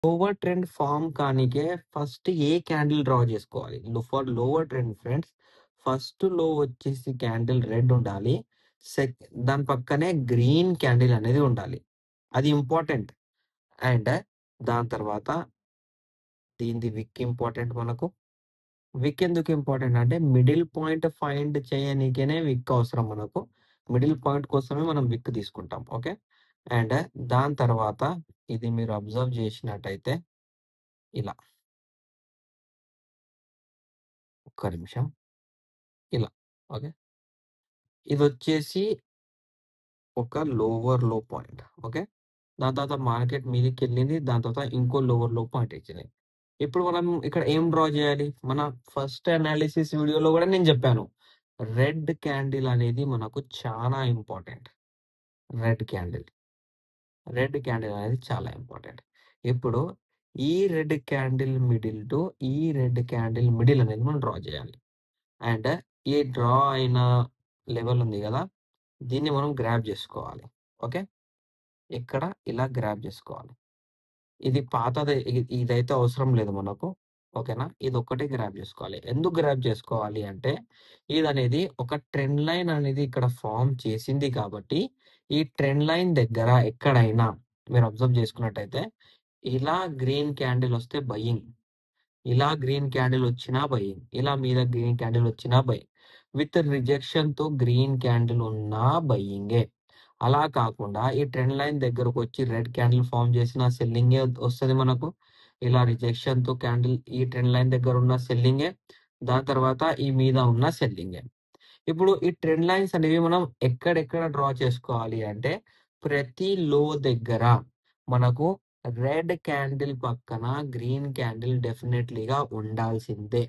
Lower trend form కానీకే first ఏ candle draw చేసుకోవాలి. For lower trend friends, first లో వచ్చేసి candle red ఉండాలి. దాని పక్కనే గ్రీన్ క్యాండిల్ అనేది ఉండాలి. అది ఇంపార్టెంట్. అండ్ దాని తర్వాత దీనిది విక్ ఇంపార్టెంట్ మనకు. విక్ ఎందుకు ఇంపార్టెంట్ అంటే మిడిల్ పాయింట్ ఫైండ్ చేయనీకేనే విక్ అవసరం మనకు. మిడిల్ పాయింట్ కోసమే మనం విక్ తీసుకుంటాం. ఓకే. అండ్ దాని తర్వాత ఇది మీరు అబ్జర్వ్ చేసినట్టయితే ఇలా ఒక్క నిమిషం ఇలా. ఓకే. ఇదొచ్చేసి ఒక లోవర్ లో పాయింట్. ఓకే. దాని తర్వాత మార్కెట్ మీదకెళ్ళింది. దాని తర్వాత ఇంకో లోవర్ లో పాయింట్ ఇచ్చింది. ఇప్పుడు మనం ఇక్కడ ఏం డ్రా చేయాలి? మన ఫస్ట్ అనాలిసిస్ వీడియోలో కూడా నేను చెప్పాను. రెడ్ క్యాండిల్ అనేది మనకు చాలా important. Red candle. Red candle అనేది చాలా ఇంపార్టెంట్. ఇప్పుడు ఈ రెడ్ క్యాండిల్ మిడిల్ టు ఈ రెడ్ క్యాండిల్ మిడిల్ అనేది మనం డ్రా చేయాలి. అండ్ ఈ డ్రా అయిన లెవెల్ ఉంది కదా! దీన్ని మనం గ్రాబ్ చేసుకోవాలి. ఓకే. ఇక్కడ ఇలా గ్రాబ్ చేసుకోవాలి. ఇది పాతది. ఇదైతే అవసరం లేదు మనకు. ఓకేనా. ఇదొక్కటే గ్రాబ్ చేసుకోవాలి. ఎందుకు గ్రాబ్ చేసుకోవాలి అంటే, ఇదనేది ఒక ట్రెండ్ లైన్ అనేది ఇక్కడ ఫార్మ్ చేసింది కాబట్టి, ఈ ట్రెండ్ లైన్ దగ్గర ఎక్కడైనా మీరు అబ్జర్వ్ చేసుకున్నట్టయితే, ఇలా గ్రీన్ క్యాండిల్ వస్తే బయింగ్. ఇలా గ్రీన్ క్యాండిల్ వచ్చినా బయింగ్. ఇలా మీద గ్రీన్ క్యాండిల్ వచ్చినా బయింగ్. విత్ రిజెక్షన్‌తో గ్రీన్ క్యాండిల్ ఉన్నా బయింగే. అలా కాకుండా ఈ ట్రెండ్ లైన్ దగ్గరకొచ్చి రెడ్ క్యాండిల్ ఫార్మ్ చేసిన సెల్లింగే వస్తది మనకు. ఇలా రిజెక్షన్‌తో క్యాండిల్ ఈ ట్రెండ్ లైన్ దగ్గర ఉన్న సెల్లింగే. దాని తర్వాత ఈ మీద ఉన్న సెల్లింగే. ఇప్పుడు ఈ ట్రెండ్ లైన్స్ అనేవి మనం ఎక్కడెక్కడ డ్రా చేసుకోవాలి అంటే, ప్రతి లో దగ్గర మనకు రెడ్ క్యాండిల్ పక్కన గ్రీన్ క్యాండిల్ డెఫినెట్‌లీగా ఉండాల్సిందే.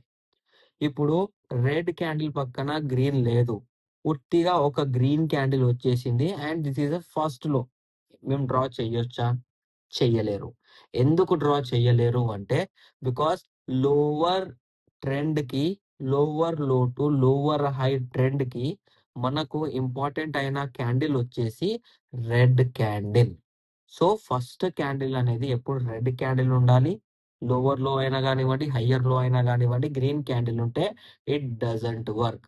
ఇప్పుడు రెడ్ క్యాండిల్ పక్కన గ్రీన్ లేదు. ఉట్టిగా ఒక గ్రీన్ క్యాండిల్ వచ్చేసింది. And this is a first low. మేము డ్రా చెయ్యొచ్చా? చెయ్యలేరు. ఎందుకు డ్రా చెయ్యలేరు అంటే, బికాస్ లోవర్ ట్రెండ్‌కి, lower low to lower high ట్రెండ్‌కి మనకు ఇంపార్టెంట్ అయిన క్యాండిల్ వచ్చేసి red candle. So, first candle అనేది ఎప్పుడు రెడ్ క్యాండిల్ ఉండాలి. లోవర్ లో అయినా గానివ్వండి, హయ్యర్ లో అయినా గానివ్వండి, గ్రీన్ క్యాండిల్ ఉంటే ఇట్ డజంట్ వర్క్.